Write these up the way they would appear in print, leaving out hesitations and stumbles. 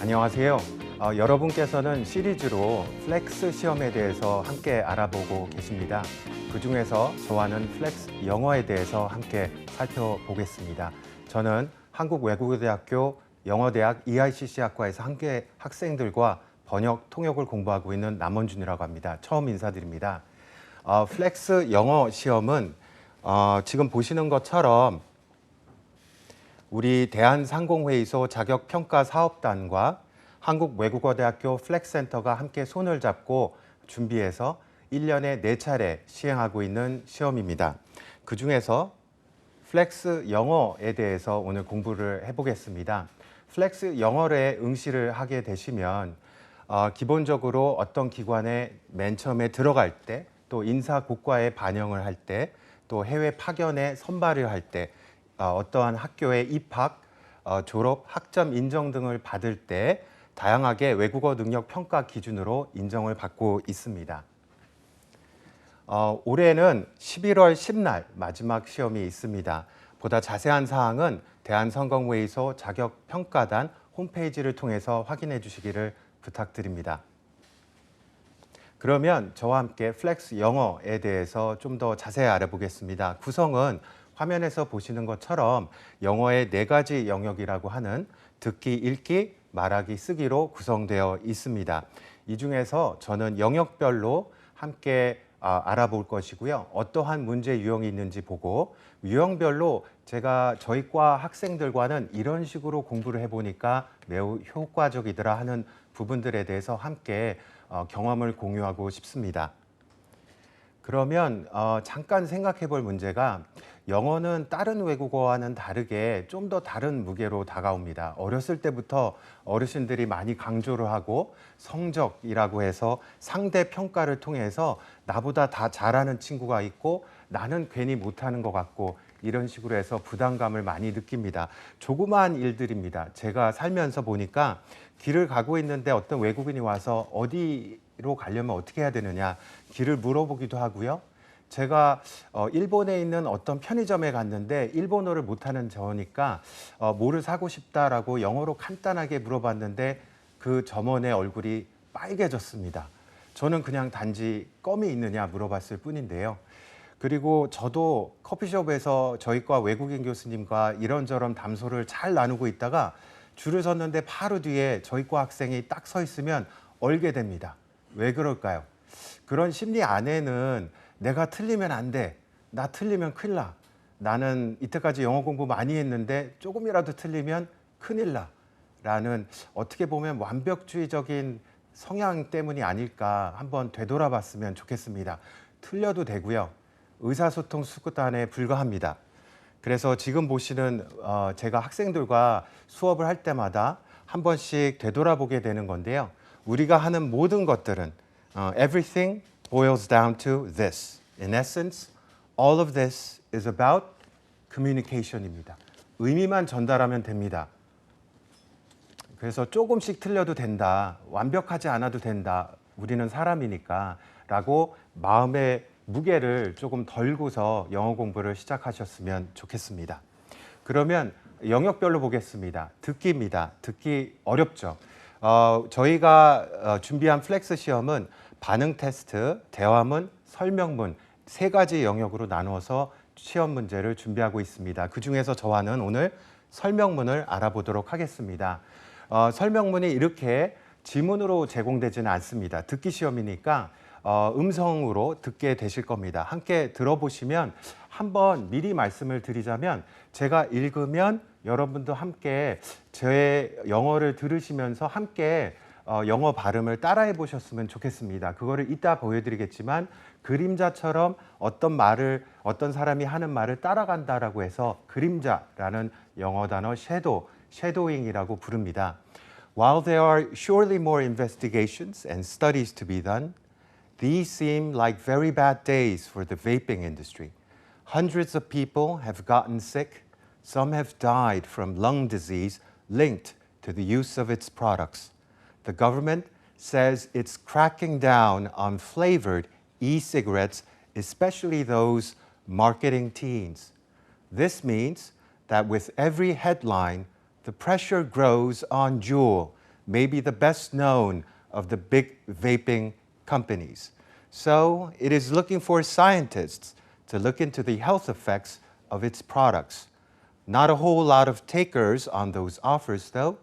안녕하세요. 여러분께서는 시리즈로 플렉스 시험에 대해서 함께 알아보고 계십니다. 그중에서 저와는 플렉스 영어에 대해서 함께 살펴보겠습니다. 저는 한국외국어대학교 영어대학 EICC학과에서 함께 학생들과 번역, 통역을 공부하고 있는 남원준이라고 합니다. 처음 인사드립니다. 플렉스 영어 시험은 지금 보시는 것처럼 우리 대한상공회의소 자격평가사업단과 한국외국어대학교 플렉센터가 함께 손을 잡고 준비해서 1년에 4차례 시행하고 있는 시험입니다. 그중에서 플렉스 영어에 대해서 오늘 공부를 해보겠습니다. 플렉스 영어에 응시를 하게 되시면 기본적으로 어떤 기관에 맨 처음에 들어갈 때, 또 인사고과에 반영을 할 때, 또 해외 파견에 선발을 할 때, 어떠한 학교에 입학, 졸업, 학점 인정 등을 받을 때 다양하게 외국어 능력 평가 기준으로 인정을 받고 있습니다. 올해는 11월 10날 마지막 시험이 있습니다. 보다 자세한 사항은 대한상공회의소 자격평가단 홈페이지를 통해서 확인해 주시기를 부탁드립니다. 그러면 저와 함께 플렉스 영어에 대해서 좀 더 자세히 알아보겠습니다. 구성은 화면에서 보시는 것처럼 영어의 4가지 영역이라고 하는 듣기, 읽기, 말하기, 쓰기로 구성되어 있습니다. 이 중에서 저는 영역별로 함께 알아볼 것이고요. 어떠한 문제 유형이 있는지 보고 유형별로 제가 저희 과 학생들과는 이런 식으로 공부를 해보니까 매우 효과적이더라 하는 부분들에 대해서 함께 경험을 공유하고 싶습니다. 그러면 잠깐 생각해 볼 문제가 영어는 다른 외국어와는 다르게 좀 더 다른 무게로 다가옵니다. 어렸을 때부터 어르신들이 많이 강조를 하고 성적이라고 해서 상대 평가를 통해서 나보다 다 잘하는 친구가 있고 나는 괜히 못하는 것 같고 이런 식으로 해서 부담감을 많이 느낍니다. 조그마한 일들입니다. 제가 살면서 보니까 길을 가고 있는데 어떤 외국인이 와서 어디로 가려면 어떻게 해야 되느냐 길을 물어보기도 하고요. 제가 일본에 있는 어떤 편의점에 갔는데 일본어를 못하는 저니까 뭐를 사고 싶다라고 영어로 간단하게 물어봤는데 그 점원의 얼굴이 빨개졌습니다. 저는 그냥 단지 껌이 있느냐 물어봤을 뿐인데요. 그리고 저도 커피숍에서 저희과 외국인 교수님과 이런저런 담소를 잘 나누고 있다가 줄을 섰는데 바로 뒤에 저희과 학생이 딱 서 있으면 얼게 됩니다. 왜 그럴까요? 그런 심리 안에는 내가 틀리면 안 돼. 나 틀리면 큰일 나. 나는 이때까지 영어 공부 많이 했는데 조금이라도 틀리면 큰일 나. 라는 어떻게 보면 완벽주의적인 성향 때문이 아닐까 한번 되돌아봤으면 좋겠습니다. 틀려도 되고요. 의사소통 수단에 불과합니다. 그래서 지금 보시는 제가 학생들과 수업을 할 때마다 한 번씩 되돌아보게 되는 건데요. 우리가 하는 모든 것들은 everything boils down to this. In essence, all of this is about communication입니다. 의미만 전달하면 됩니다. 그래서 조금씩 틀려도 된다. 완벽하지 않아도 된다. 우리는 사람이니까 라고 마음의 무게를 조금 덜고서 영어 공부를 시작하셨으면 좋겠습니다. 그러면 영역별로 보겠습니다. 듣기입니다. 듣기 어렵죠. 저희가 준비한 플렉스 시험은 반응 테스트, 대화문, 설명문 3가지 영역으로 나누어서 시험 문제를 준비하고 있습니다. 그중에서 저와는 오늘 설명문을 알아보도록 하겠습니다. 설명문이 이렇게 지문으로 제공되지는 않습니다. 듣기 시험이니까 음성으로 듣게 되실 겁니다. 함께 들어보시면 한번 미리 말씀을 드리자면 제가 읽으면 여러분도 함께 제 영어를 들으시면서 함께 영어 발음을 따라해 보셨으면 좋겠습니다. 그거를 이따 보여드리겠지만 그림자처럼 어떤 사람이 하는 말을 따라간다라고 해서 그림자라는 영어 단어 shadowing이라고 부릅니다. While there are surely more investigations and studies to be done, these seem like very bad days for the vaping industry. Hundreds of people have gotten sick. Some have died from lung disease linked to the use of its products. The government says it's cracking down on flavored e-cigarettes, especially those marketing teens. This means that with every headline, the pressure grows on Juul maybe the best known of the big vaping companies. So it is looking for scientists to look into the health effects of its products. Not a whole lot of takers on those offers though,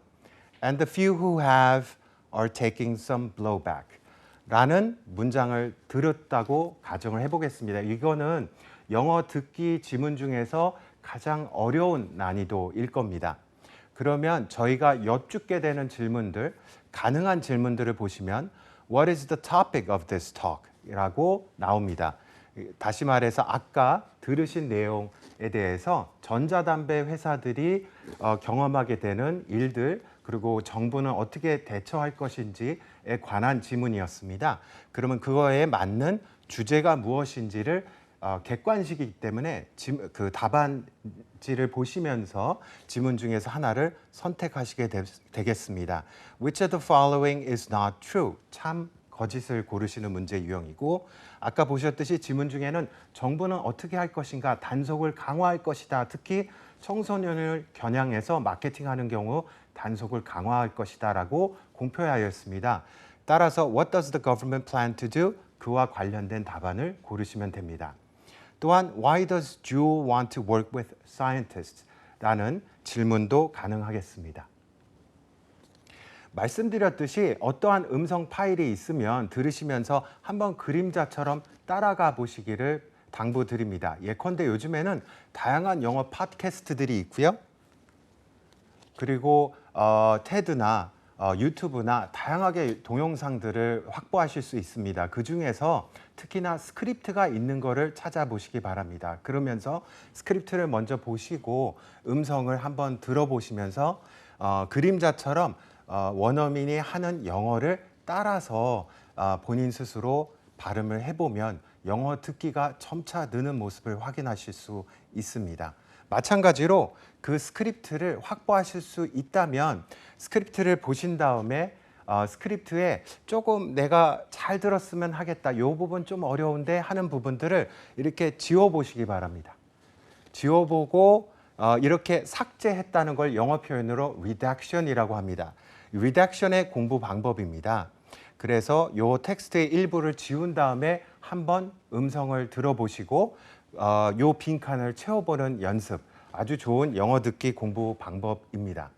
and the few who have are taking some blowback. 라는 문장을 들었다고 가정을 해보겠습니다. 이거는 영어 듣기 지문 중에서 가장 어려운 난이도일 겁니다. 그러면 저희가 여쭙게 되는 질문들, 가능한 질문들을 보시면 What is the topic of this talk? 라고 나옵니다. 다시 말해서 아까 들으신 내용에 대해서 전자담배 회사들이 경험하게 되는 일들, 그리고 정부는 어떻게 대처할 것인지에 관한 지문이었습니다. 그러면 그거에 맞는 주제가 무엇인지를 객관식이기 때문에 그 답안지를 보시면서 지문 중에서 하나를 선택하시게 되겠습니다. Which of the following is not true? 참 거짓을 고르시는 문제 유형이고, 아까 보셨듯이 지문 중에는 정부는 어떻게 할 것인가, 단속을 강화할 것이다. 특히 청소년을 겨냥해서 마케팅하는 경우 단속을 강화할 것이다 라고 공표하였습니다. 따라서 What does the government plan to do? 그와 관련된 답안을 고르시면 됩니다. 또한 Why does Jewel want to work with scientists? 라는 질문도 가능하겠습니다. 말씀드렸듯이 어떠한 음성 파일이 있으면 들으시면서 한번 그림자처럼 따라가 보시기를 당부드립니다. 예컨대 요즘에는 다양한 영어 팟캐스트들이 있고요. 그리고 테드나 유튜브나 다양하게 동영상들을 확보하실 수 있습니다. 그 중에서 특히나 스크립트가 있는 거를 찾아보시기 바랍니다. 그러면서 스크립트를 먼저 보시고 음성을 한번 들어보시면서 그림자처럼 원어민이 하는 영어를 따라서 본인 스스로 발음을 해보면 영어 듣기가 점차 느는 모습을 확인하실 수 있습니다. 마찬가지로 그 스크립트를 확보하실 수 있다면 스크립트를 보신 다음에 스크립트에 조금 내가 잘 들었으면 하겠다, 이 부분 좀 어려운데 하는 부분들을 이렇게 지워보시기 바랍니다. 지워보고 이렇게 삭제했다는 걸 영어 표현으로 redaction이라고 합니다. redaction의 공부 방법입니다. 그래서 이 텍스트의 일부를 지운 다음에 한번 음성을 들어보시고 이 빈칸을 채워보는 연습, 아주 좋은 영어 듣기 공부 방법입니다.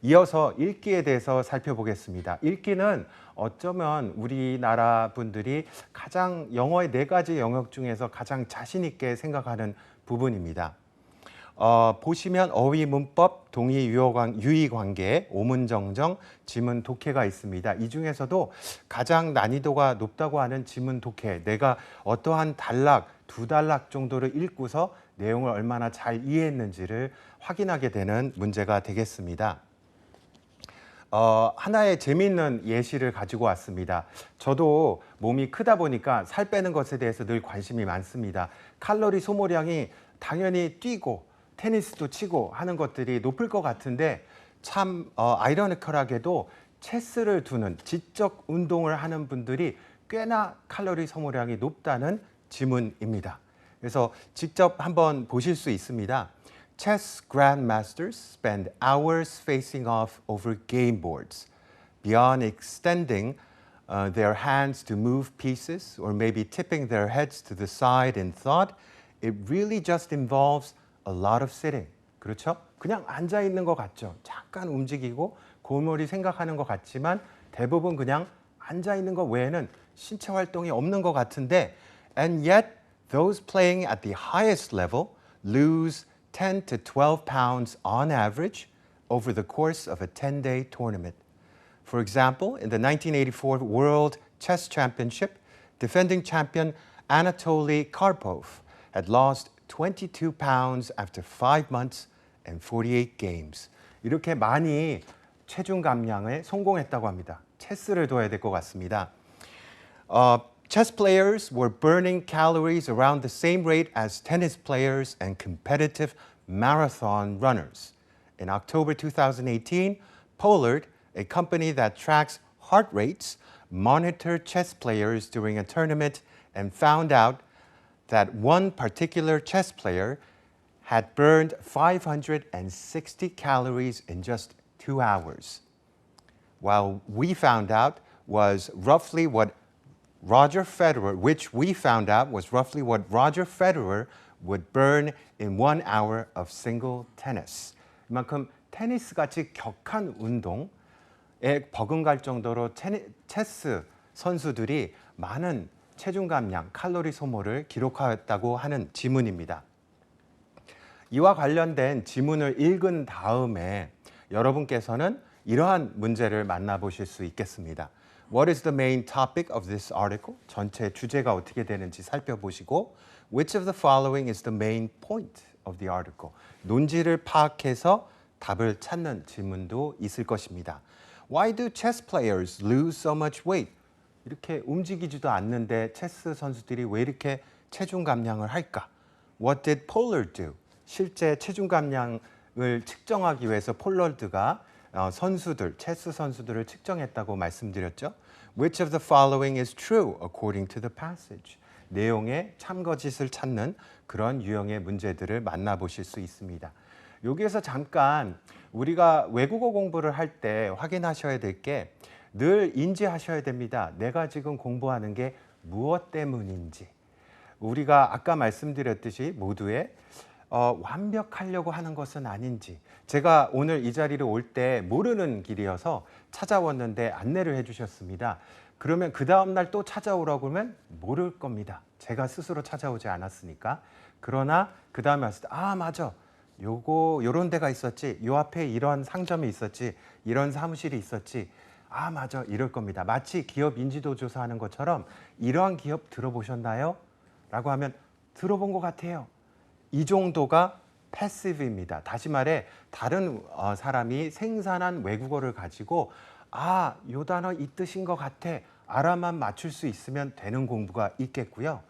이어서 읽기에 대해서 살펴보겠습니다. 읽기는 어쩌면 우리나라 분들이 가장 영어의 4가지 영역 중에서 가장 자신 있게 생각하는 부분입니다. 보시면 어휘, 문법, 동의, 유의 관계, 오문정정, 지문 독해가 있습니다. 이 중에서도 가장 난이도가 높다고 하는 지문 독해, 내가 어떠한 단락, 2단락 정도를 읽고서 내용을 얼마나 잘 이해했는지를 확인하게 되는 문제가 되겠습니다. 하나의 재미있는 예시를 가지고 왔습니다. 저도 몸이 크다 보니까 살 빼는 것에 대해서 늘 관심이 많습니다. 칼로리 소모량이 당연히 뛰고 테니스도 치고 하는 것들이 높을 것 같은데 참 아이러니컬하게도 체스를 두는 지적 운동을 하는 분들이 꽤나 칼로리 소모량이 높다는 지문입니다. 그래서 직접 한번 보실 수 있습니다. Chess grandmasters spend hours facing off over game boards. Beyond extending their hands to move pieces or maybe tipping their heads to the side in thought, it really just involves a lot of sitting. 그렇죠? 그냥 앉아 있는 것 같죠? 잠깐 움직이고 골머리 생각하는 것 같지만 대부분 그냥 앉아 있는 것 외에는 신체 활동이 없는 것 같은데, and yet those playing at the highest level lose 10 to 12 pounds on average over the course of a 10-day tournament. For example, in the 1984 World Chess Championship, defending champion Anatoly Karpov had lost 22 pounds after 5 months and 48 games. 이렇게 많이 체중 감량에 성공했다고 합니다. 체스를 둬야 될 것 같습니다. Chess players were burning calories around the same rate as tennis players and competitive marathon runners. In October 2018, Pollard, a company that tracks heart rates, monitored chess players during a tournament and found out that one particular chess player had burned 560 calories in just 2 hours. while we found out was roughly what Roger Federer, which we found out was roughly what Roger Federer would burn in 1 hour of single tennis. 이만큼 테니스 같이 격한 운동에 버금갈 정도로 체스 선수들이 많은 체중 감량, 칼로리 소모를 기록하였다고 하는 지문입니다. 이와 관련된 지문을 읽은 다음에 여러분께서는 이러한 문제를 만나보실 수 있겠습니다. What is the main topic of this article? 전체 주제가 어떻게 되는지 살펴보시고 Which of the following is the main point of the article? 논지를 파악해서 답을 찾는 질문도 있을 것입니다. Why do chess players lose so much weight? 이렇게 움직이지도 않는데 체스 선수들이 왜 이렇게 체중 감량을 할까? What did Pollard do? 실제 체중 감량을 측정하기 위해서 폴러드가 체스 선수들을 측정했다고 말씀드렸죠. Which of the following is true according to the passage? 내용의 참거짓을 찾는 그런 유형의 문제들을 만나보실 수 있습니다. 여기에서 잠깐 우리가 외국어 공부를 할 때 확인하셔야 될 게 늘 인지하셔야 됩니다. 내가 지금 공부하는 게 무엇 때문인지. 우리가 아까 말씀드렸듯이 모두의 완벽하려고 하는 것은 아닌지. 제가 오늘 이 자리를 올 때 모르는 길이어서 찾아왔는데 안내를 해주셨습니다. 그러면 그 다음날 또 찾아오라고 하면 모를 겁니다. 제가 스스로 찾아오지 않았으니까. 그러나 그 다음에 왔을 때 맞아. 요런 데가 있었지. 요 앞에 이런 상점이 있었지. 이런 사무실이 있었지. 맞아. 이럴 겁니다. 마치 기업 인지도 조사하는 것처럼 이러한 기업 들어보셨나요? 라고 하면 들어본 것 같아요. 이 정도가 패시브입니다. 다시 말해 다른 사람이 생산한 외국어를 가지고 요 단어 이 뜻인 것 같아. 알아만 맞출 수 있으면 되는 공부가 있겠고요.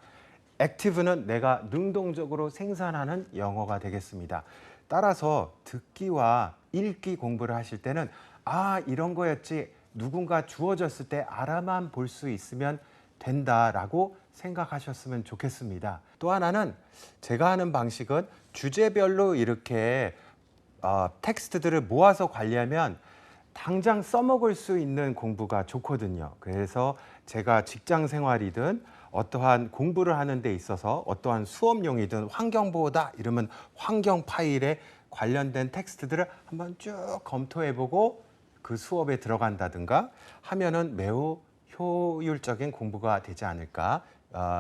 액티브는 내가 능동적으로 생산하는 영어가 되겠습니다. 따라서 듣기와 읽기 공부를 하실 때는 이런 거였지. 누군가 주어졌을 때 알아만 볼 수 있으면 된다라고 생각하셨으면 좋겠습니다. 또 하나는 제가 하는 방식은 주제별로 이렇게 텍스트들을 모아서 관리하면 당장 써먹을 수 있는 공부가 좋거든요. 그래서 제가 직장 생활이든 어떠한 공부를 하는 데 있어서 어떠한 수업용이든 환경보호다 이러면 환경 파일에 관련된 텍스트들을 한번 쭉 검토해보고 그 수업에 들어간다든가 하면은 매우 효율적인 공부가 되지 않을까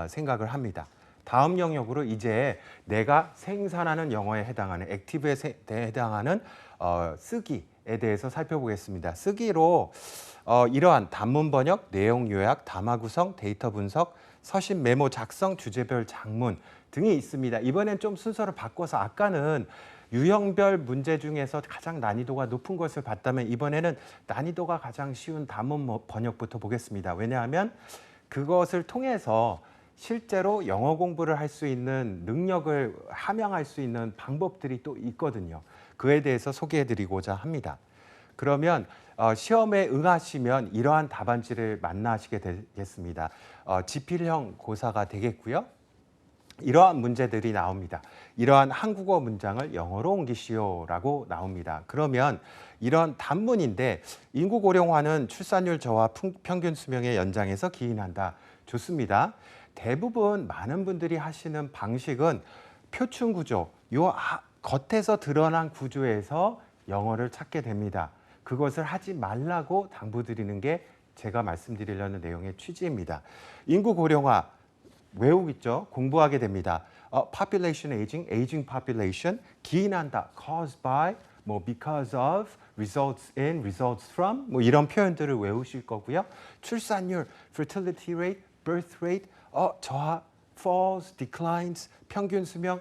생각을 합니다. 다음 영역으로 이제 내가 생산하는 영어에 해당하는 액티브에 해당하는 쓰기에 대해서 살펴보겠습니다. 쓰기로 이러한 단문 번역, 내용 요약, 담화 구성, 데이터 분석, 서신 메모 작성, 주제별 장문 등이 있습니다. 이번엔 좀 순서를 바꿔서 아까는 유형별 문제 중에서 가장 난이도가 높은 것을 봤다면 이번에는 난이도가 가장 쉬운 단문 번역부터 보겠습니다. 왜냐하면 그것을 통해서 실제로 영어 공부를 할 수 있는 능력을 함양할 수 있는 방법들이 또 있거든요. 그에 대해서 소개해드리고자 합니다. 그러면 시험에 응하시면 이러한 답안지를 만나시게 되겠습니다. 지필형 고사가 되겠고요. 이러한 문제들이 나옵니다. 이러한 한국어 문장을 영어로 옮기시오라고 나옵니다. 그러면 이런 단문인데 인구 고령화는 출산율 저하 평균 수명의 연장에서 기인한다. 좋습니다. 대부분 많은 분들이 하시는 방식은 표준 구조, 요 겉에서 드러난 구조에서 영어를 찾게 됩니다. 그것을 하지 말라고 당부드리는 게 제가 말씀드리려는 내용의 취지입니다. 인구 고령화 외우겠죠. 공부하게 됩니다. population aging, aging population, 기인한다, caused by, because of, results in, results from, 이런 표현들을 외우실 거고요. 출산율, fertility rate, birth rate, 저하, falls, declines, 평균 수명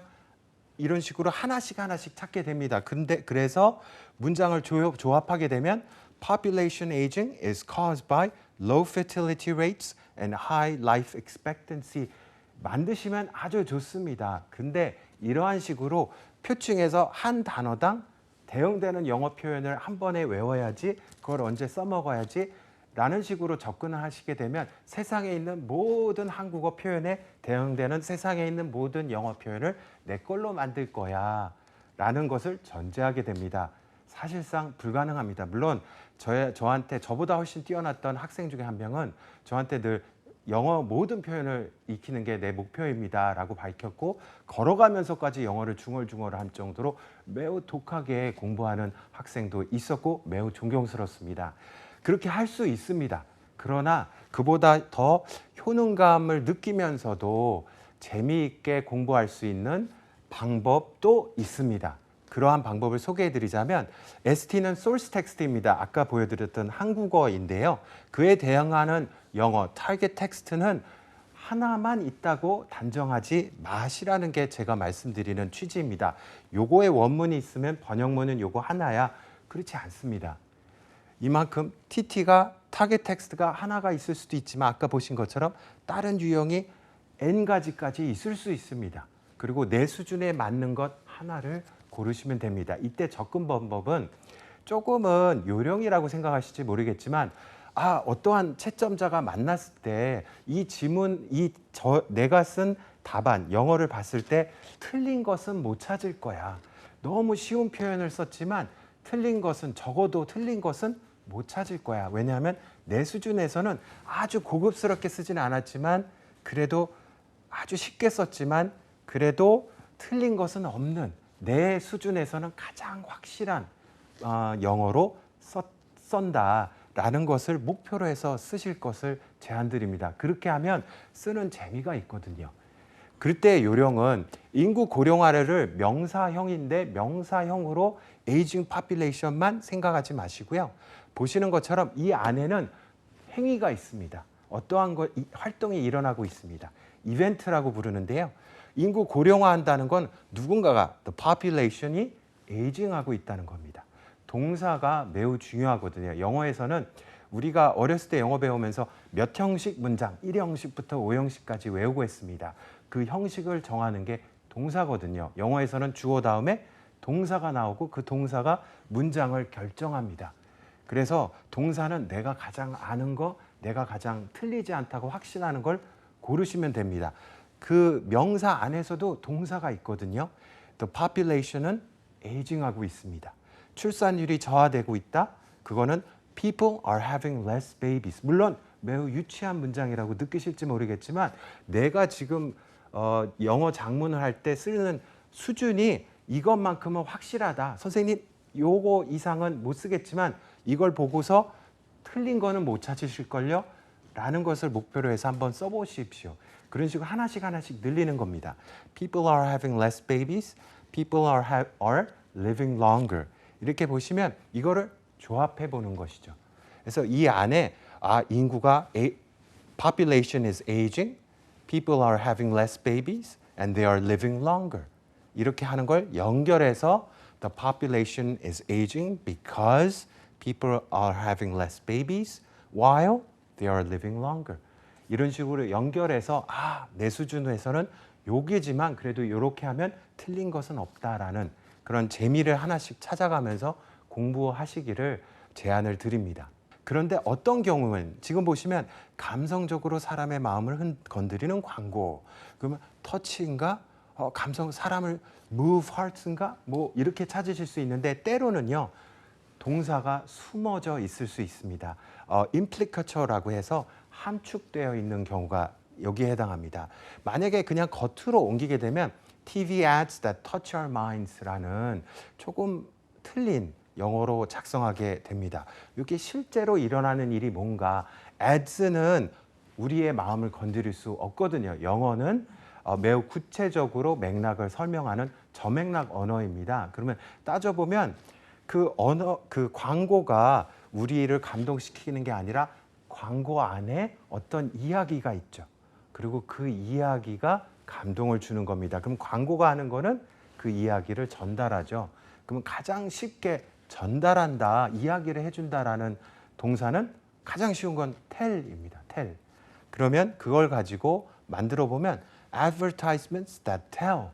이런 식으로 하나씩 찾게 됩니다. 그래서 문장을 조합하게 되면 population aging is caused by low fertility rates and high life expectancy 만드시면 아주 좋습니다. 근데 이러한 식으로 표층에서 한 단어당 대응되는 영어 표현을 한 번에 외워야지 그걸 언제 써먹어야지 라는 식으로 접근을 하시게 되면 세상에 있는 모든 한국어 표현에 대응되는 세상에 있는 모든 영어 표현을 내 걸로 만들 거야 라는 것을 전제하게 됩니다. 사실상 불가능합니다. 물론 저한테 저보다 훨씬 뛰어났던 학생 중에 한 명은 저한테 늘 영어 모든 표현을 익히는 게 내 목표입니다라고 밝혔고 걸어가면서까지 영어를 중얼중얼 할 정도로 매우 독하게 공부하는 학생도 있었고 매우 존경스럽습니다. 그렇게 할 수 있습니다. 그러나 그보다 더 효능감을 느끼면서도 재미있게 공부할 수 있는 방법도 있습니다. 그러한 방법을 소개해 드리자면 ST는 source text입니다. 아까 보여드렸던 한국어인데요. 그에 대응하는 영어 target text는 하나만 있다고 단정하지 마시라는 게 제가 말씀드리는 취지입니다. 요거의 원문이 있으면 번역문은 요거 하나야. 그렇지 않습니다. 이만큼 TT가 타겟 텍스트가 하나가 있을 수도 있지만 아까 보신 것처럼 다른 유형이 N가지까지 있을 수 있습니다. 그리고 내 수준에 맞는 것 하나를 고르시면 됩니다. 이때 접근 방법은 조금은 요령이라고 생각하실지 모르겠지만 어떠한 채점자가 만났을 때 이 지문, 내가 쓴 답안, 영어를 봤을 때 틀린 것은 못 찾을 거야. 너무 쉬운 표현을 썼지만 적어도 틀린 것은 못 찾을 거야. 왜냐하면 내 수준에서는 아주 고급스럽게 쓰진 않았지만 그래도 아주 쉽게 썼지만 그래도 틀린 것은 없는 내 수준에서는 가장 확실한 영어로 쓴다라는 것을 목표로 해서 쓰실 것을 제안드립니다. 그렇게 하면 쓰는 재미가 있거든요. 그때 요령은 인구 고령화를 명사형인데 명사형으로 에이징 파퓰레이션만 생각하지 마시고요. 보시는 것처럼 이 안에는 행위가 있습니다. 어떠한 활동이 일어나고 있습니다. 이벤트라고 부르는데요. 인구 고령화한다는 건 누군가가 the population이 에이징하고 있다는 겁니다. 동사가 매우 중요하거든요. 영어에서는 우리가 어렸을 때 영어 배우면서 몇 형식 문장, 1형식부터 5형식까지 외우고 했습니다. 그 형식을 정하는 게 동사거든요. 영어에서는 주어 다음에 동사가 나오고 그 동사가 문장을 결정합니다. 그래서 동사는 내가 가장 아는 거, 내가 가장 틀리지 않다고 확신하는 걸 고르시면 됩니다. 그 명사 안에서도 동사가 있거든요. The population은 에이징하고 있습니다. 출산율이 저하되고 있다. 그거는 people are having less babies. 물론 매우 유치한 문장이라고 느끼실지 모르겠지만 내가 지금 영어 작문을 할 때 쓰는 수준이 이것만큼은 확실하다. 선생님 요거 이상은 못 쓰겠지만 이걸 보고서 틀린 거는 못 찾으실걸요? 라는 것을 목표로 해서 한번 써보십시오. 그런 식으로 하나씩 늘리는 겁니다. People are having less babies. People are living longer. 이렇게 보시면 이거를 조합해 보는 것이죠. 그래서 이 안에 인구가 population is aging, people are having less babies, and they are living longer. 이렇게 하는 걸 연결해서 the population is aging because people are having less babies while they are living longer. 이런 식으로 연결해서 내 수준에서는 요기지만 그래도 이렇게 하면 틀린 것은 없다라는 그런 재미를 하나씩 찾아가면서 공부하시기를 제안을 드립니다. 그런데 어떤 경우는 지금 보시면 감성적으로 사람의 마음을 건드리는 광고, 그러면 터치인가? 사람을 move hearts인가? 뭐 이렇게 찾으실 수 있는데 때로는요. 동사가 숨어져 있을 수 있습니다. implicature라고 해서 함축되어 있는 경우가 여기에 해당합니다. 만약에 그냥 겉으로 옮기게 되면 TV ads that touch our minds라는 조금 틀린 영어로 작성하게 됩니다. 이게 실제로 일어나는 일이 뭔가 ads는 우리의 마음을 건드릴 수 없거든요. 영어는 매우 구체적으로 맥락을 설명하는 저맥락 언어입니다. 그러면 따져보면 그 광고가 우리를 감동시키는 게 아니라 광고 안에 어떤 이야기가 있죠. 그리고 그 이야기가 감동을 주는 겁니다. 그럼 광고가 하는 거는 그 이야기를 전달하죠. 그러면 가장 쉽게 전달한다, 이야기를 해준다라는 동사는 가장 쉬운 건 tell입니다. tell. 그러면 그걸 가지고 만들어 보면 advertisements that tell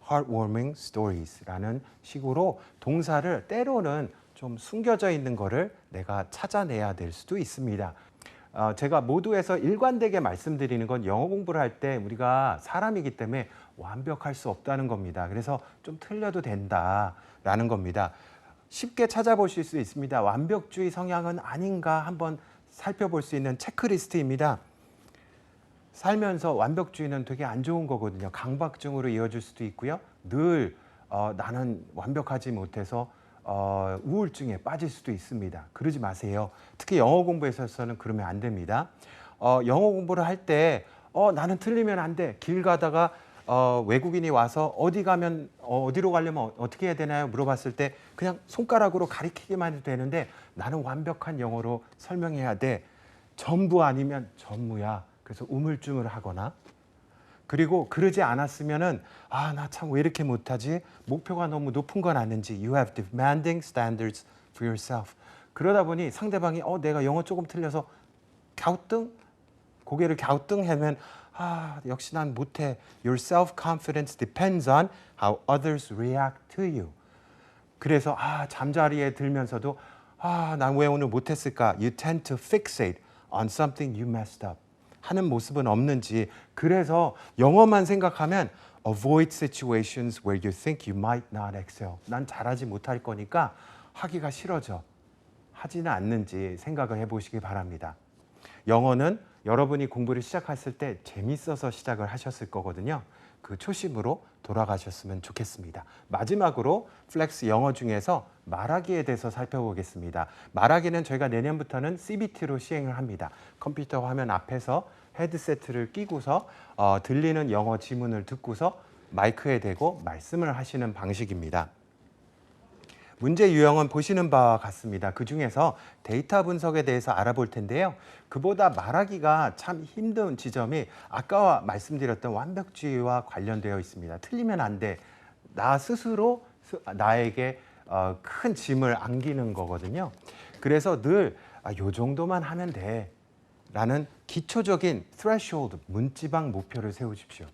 heartwarming stories라는 식으로 동사를 때로는 좀 숨겨져 있는 거를 내가 찾아내야 될 수도 있습니다. 제가 모두에서 일관되게 말씀드리는 건 영어 공부를 할 때 우리가 사람이기 때문에 완벽할 수 없다는 겁니다. 그래서 좀 틀려도 된다라는 겁니다. 쉽게 찾아보실 수 있습니다. 완벽주의 성향은 아닌가 한번 살펴볼 수 있는 체크리스트입니다. 살면서 완벽주의는 되게 안 좋은 거거든요. 강박증으로 이어질 수도 있고요. 늘 나는 완벽하지 못해서 우울증에 빠질 수도 있습니다. 그러지 마세요. 특히 영어 공부에 있어서는 그러면 안 됩니다. 영어 공부를 할 때 나는 틀리면 안 돼. 길 가다가 외국인이 와서 어디 가면 어디로 가려면 어떻게 해야 되나요? 물어봤을 때 그냥 손가락으로 가리키기만 해도 되는데 나는 완벽한 영어로 설명해야 돼. 전부 아니면 전무야. 그래서 우물쭈물 하거나 그리고 그러지 않았으면은 나 참 왜 이렇게 못하지? 목표가 너무 높은 건 아닌지 You have demanding standards for yourself. 그러다 보니 상대방이 내가 영어 조금 틀려서 갸우뚱 고개를 갸우뚱하면 역시 난 못해. Your self-confidence depends on how others react to you. 그래서 잠자리에 들면서도 난 왜 오늘 못했을까? You tend to fixate on something you messed up. 하는 모습은 없는지. 그래서 영어만 생각하면 avoid situations where you think you might not excel. 난 잘하지 못할 거니까 하기가 싫어져. 하지는 않는지 생각을 해보시기 바랍니다. 영어는 여러분이 공부를 시작했을 때 재밌어서 시작을 하셨을 거거든요. 그 초심으로 돌아가셨으면 좋겠습니다. 마지막으로 플렉스 영어 중에서 말하기에 대해서 살펴보겠습니다. 말하기는 저희가 내년부터는 CBT로 시행을 합니다. 컴퓨터 화면 앞에서 헤드세트를 끼고서 들리는 영어 지문을 듣고서 마이크에 대고 말씀을 하시는 방식입니다. 문제 유형은 보시는 바와 같습니다. 그중에서 데이터 분석에 대해서 알아볼 텐데요. 그보다 말하기가 참 힘든 지점이 아까 말씀드렸던 완벽주의와 관련되어 있습니다. 틀리면 안 돼. 나 스스로 나에게 큰 짐을 안기는 거거든요. 그래서 늘 요 정도만 하면 돼 라는 기초적인 threshold, 문지방 목표를 세우십시오.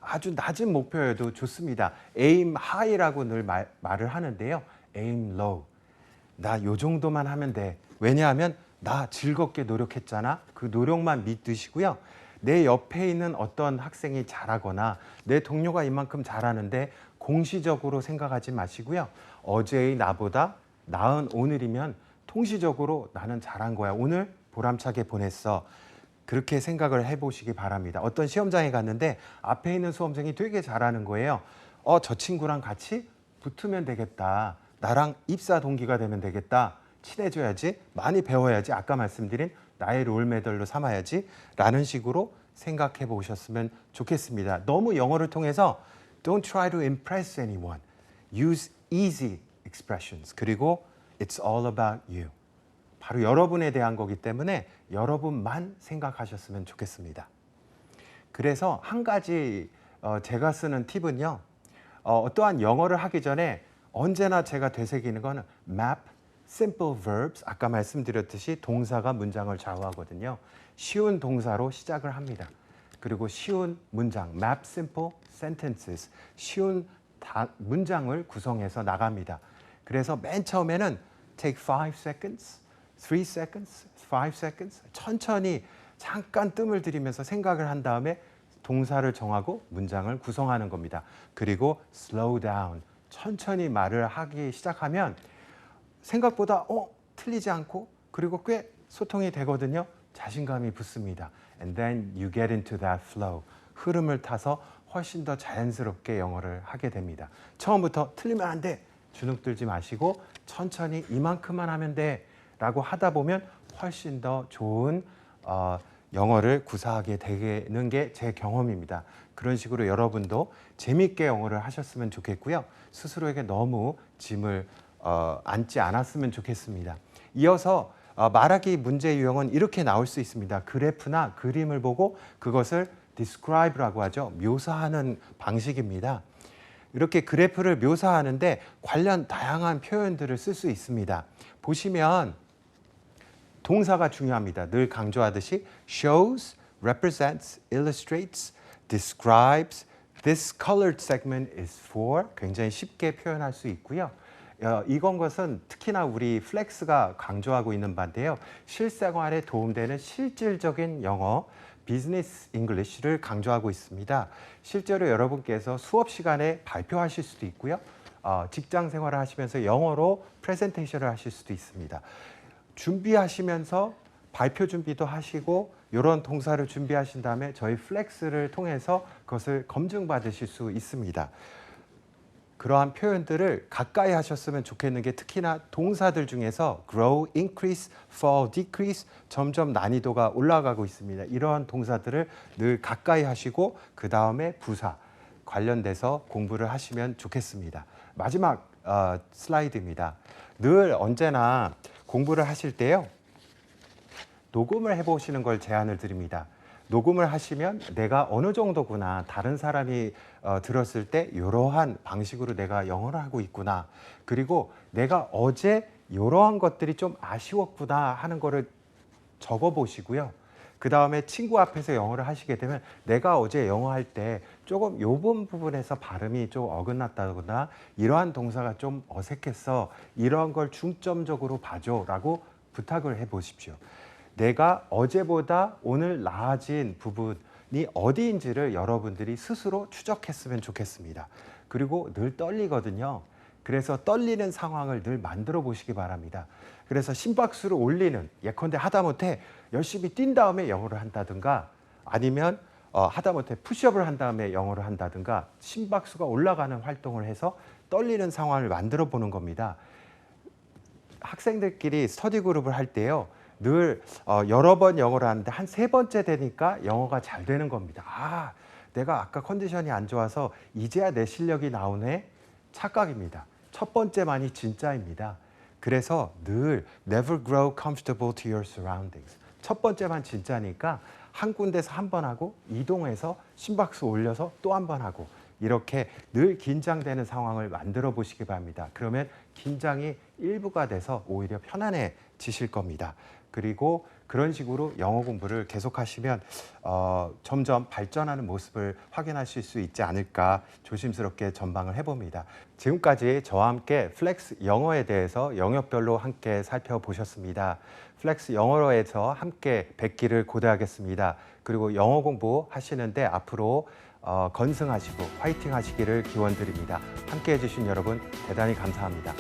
아주 낮은 목표여도 좋습니다. aim high라고 늘 말을 하는데요. aim low. 나 요 정도만 하면 돼. 왜냐하면 나 즐겁게 노력했잖아. 그 노력만 믿으시고요. 내 옆에 있는 어떤 학생이 잘하거나 내 동료가 이만큼 잘하는데 공시적으로 생각하지 마시고요. 어제의 나보다 나은 오늘이면 통시적으로 나는 잘한 거야. 오늘 보람차게 보냈어. 그렇게 생각을 해보시기 바랍니다. 어떤 시험장에 갔는데 앞에 있는 수험생이 되게 잘하는 거예요. 저 친구랑 같이 붙으면 되겠다. 나랑 입사 동기가 되면 되겠다. 친해져야지. 많이 배워야지. 아까 말씀드린 나의 롤모델로 삼아야지. 라는 식으로 생각해 보셨으면 좋겠습니다. 너무 영어를 통해서 Don't try to impress anyone. Use easy expressions. 그리고 It's all about you. 바로 여러분에 대한 거기 때문에 여러분만 생각하셨으면 좋겠습니다. 그래서 한 가지 제가 쓰는 팁은요. 어떠한 영어를 하기 전에 언제나 제가 되새기는 거는 map, simple verbs. 아까 말씀드렸듯이 동사가 문장을 좌우하거든요. 쉬운 동사로 시작을 합니다. 그리고 쉬운 문장, map simple sentences. 쉬운 문장을 구성해서 나갑니다. 그래서 맨 처음에는 take 5 seconds, 3 seconds, 5 seconds. 천천히 잠깐 뜸을 들이면서 생각을 한 다음에 동사를 정하고 문장을 구성하는 겁니다. 그리고 slow down. 천천히 말을 하기 시작하면 생각보다 틀리지 않고 그리고 꽤 소통이 되거든요. 자신감이 붙습니다. And then you get into that flow. 흐름을 타서 훨씬 더 자연스럽게 영어를 하게 됩니다. 처음부터 틀리면 안 돼. 주눅 들지 마시고 천천히 이만큼만 하면 돼. 라고 하다 보면 훨씬 더 좋은 영어를 구사하게 되는 게 제 경험입니다. 그런 식으로 여러분도 재미있게 영어를 하셨으면 좋겠고요. 스스로에게 너무 짐을 안지 않았으면 좋겠습니다. 이어서 말하기 문제 유형은 이렇게 나올 수 있습니다. 그래프나 그림을 보고 그것을 describe라고 하죠. 묘사하는 방식입니다. 이렇게 그래프를 묘사하는데 관련 다양한 표현들을 쓸 수 있습니다. 보시면 동사가 중요합니다. 늘 강조하듯이 shows, represents, illustrates, describes, this colored segment is for. 굉장히 쉽게 표현할 수 있고요. 이건 것은 특히나 우리 플렉스가 강조하고 있는 바인데요. 실생활에 도움되는 실질적인 영어, 비즈니스 잉글리시를 강조하고 있습니다. 실제로 여러분께서 수업 시간에 발표하실 수도 있고요. 직장 생활을 하시면서 영어로 프레젠테이션을 하실 수도 있습니다. 준비하시면서 발표 준비도 하시고 이런 동사를 준비하신 다음에 저희 플렉스를 통해서 그것을 검증받으실 수 있습니다. 그러한 표현들을 가까이 하셨으면 좋겠는 게 특히나 동사들 중에서 grow, increase, fall, decrease 점점 난이도가 올라가고 있습니다. 이러한 동사들을 늘 가까이 하시고 그 다음에 부사 관련돼서 공부를 하시면 좋겠습니다. 마지막 슬라이드입니다. 늘 언제나 공부를 하실 때요. 녹음을 해보시는 걸 제안을 드립니다. 녹음을 하시면 내가 어느 정도구나, 다른 사람이 들었을 때 이러한 방식으로 내가 영어를 하고 있구나, 그리고 내가 어제 이러한 것들이 좀 아쉬웠구나 하는 거를 적어보시고요. 그 다음에 친구 앞에서 영어를 하시게 되면 내가 어제 영어 할 때 조금 요 부분에서 발음이 좀 어긋났다거나 이러한 동사가 좀 어색했어, 이러한 걸 중점적으로 봐줘 라고 부탁을 해보십시오. 내가 어제보다 오늘 나아진 부분이 어디인지를 여러분들이 스스로 추적했으면 좋겠습니다. 그리고 늘 떨리거든요. 그래서 떨리는 상황을 늘 만들어 보시기 바랍니다. 그래서 심박수를 올리는, 예컨대 하다못해 열심히 뛴 다음에 영어를 한다든가, 아니면 하다못해 푸시업을 한 다음에 영어를 한다든가, 심박수가 올라가는 활동을 해서 떨리는 상황을 만들어 보는 겁니다. 학생들끼리 스터디 그룹을 할 때요, 늘 여러 번 영어를 하는데 한 3번째 되니까 영어가 잘 되는 겁니다. 아, 내가 아까 컨디션이 안 좋아서 이제야 내 실력이 나오네? 착각입니다. 첫 번째만이 진짜입니다. 그래서 늘 never grow comfortable to your surroundings. 첫 번째만 진짜니까 한 군데서 한 번 하고 이동해서 심박수 올려서 또 한 번 하고, 이렇게 늘 긴장되는 상황을 만들어 보시기 바랍니다. 그러면 긴장이 일부가 돼서 오히려 편안해지실 겁니다. 그리고 그런 식으로 영어 공부를 계속하시면 점점 발전하는 모습을 확인하실 수 있지 않을까 조심스럽게 전망을 해봅니다. 지금까지 저와 함께 플렉스 영어에 대해서 영역별로 함께 살펴보셨습니다. 플렉스 영어로에서 함께 뵙기를 고대하겠습니다. 그리고 영어 공부 하시는데 앞으로 건승하시고 화이팅 하시기를 기원드립니다. 함께 해주신 여러분 대단히 감사합니다.